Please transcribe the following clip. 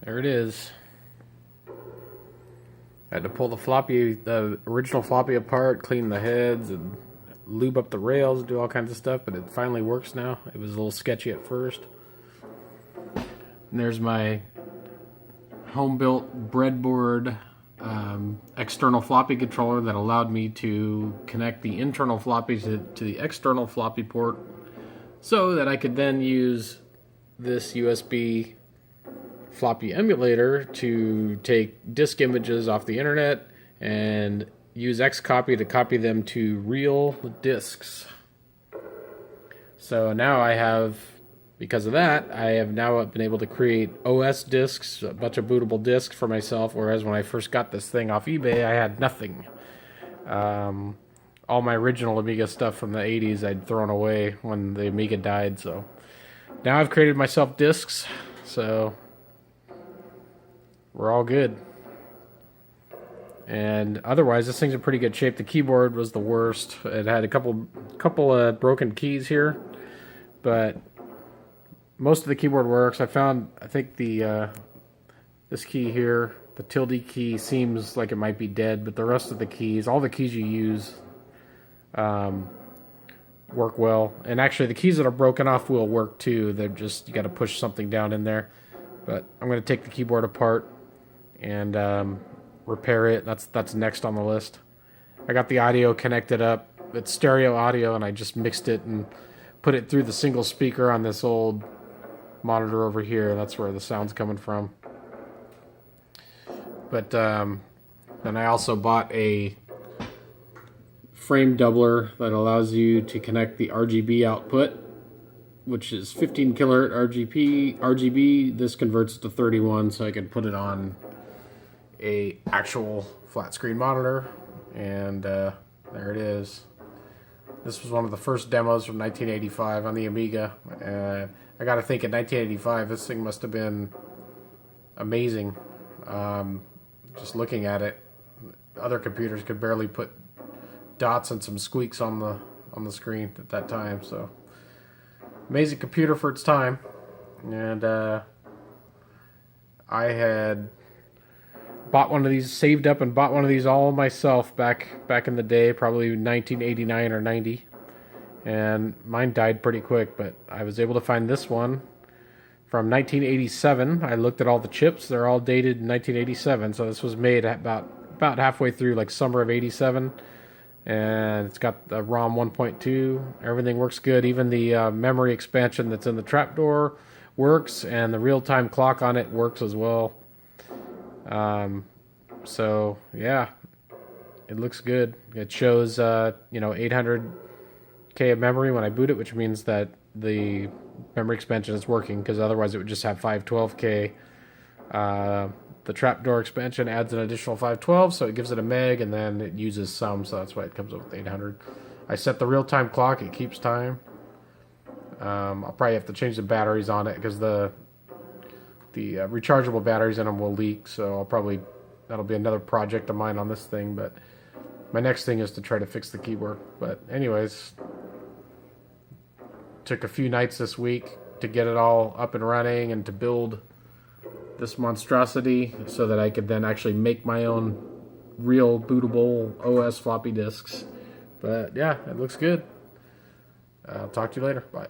There it is. I had to pull the original floppy apart, clean the heads, and lube up the rails, do all kinds of stuff, but it finally works now. It was a little sketchy at first. And there's my home-built breadboard external floppy controller that allowed me to connect the internal floppy to the external floppy port so that I could then use this USB floppy emulator to take disk images off the internet and use Xcopy to copy them to real disks. So now I have, because of that, I have now been able to create OS disks, a bunch of bootable disks for myself, whereas when I first got this thing off eBay, I had nothing. All my original Amiga stuff from the 80s I'd thrown away when the Amiga died, so now I've created myself disks, so we're all good. And otherwise, this thing's in pretty good shape. The keyboard was the worst. It had a couple broken keys here, but most of the keyboard works. I think this key here, the tilde key, seems like it might be dead, but the rest of the keys, all the keys you use, work well. And actually, the keys that are broken off will work too. They're just, you got to push something down in there. But I'm going to take the keyboard apart and repair it. That's next on the list. I got the audio connected up. It's stereo audio, and I just mixed it and put it through the single speaker on this old monitor over here. That's where the sound's coming from. But then I also bought a frame doubler that allows you to connect the RGB output, which is 15 kilohertz RGB. This converts it to 31, so I can put it on a actual flat screen monitor, and there it is. This was one of the first demos from 1985 on the Amiga. I gotta think, in 1985 this thing must have been amazing. Just looking at it, other computers could barely put dots and some squeaks on the screen at that time. So amazing computer for its time. And I had bought one of these, saved up and bought one of these all myself back in the day, probably 1989 or 90. And mine died pretty quick, but I was able to find this one from 1987. I looked at all the chips. They're all dated in 1987, so this was made about halfway through, like summer of 87. And it's got the ROM 1.2. Everything works good. Even the memory expansion that's in the trapdoor works, and the real-time clock on it works as well. So yeah, it looks good. It shows 800K of memory when I boot it, which means that the memory expansion is working, because otherwise it would just have 512K. The trapdoor expansion adds an additional 512, so it gives it a meg, and then it uses some, so that's why it comes up with 800. I set the real-time clock; it keeps time. I'll probably have to change the batteries on it, because the rechargeable batteries in them will leak, so that'll be another project of mine on this thing. But my next thing is to try to fix the keyboard. But anyways, took a few nights this week to get it all up and running and to build this monstrosity so that I could then actually make my own real bootable OS floppy disks. But yeah, it looks good. I'll talk to you later. Bye.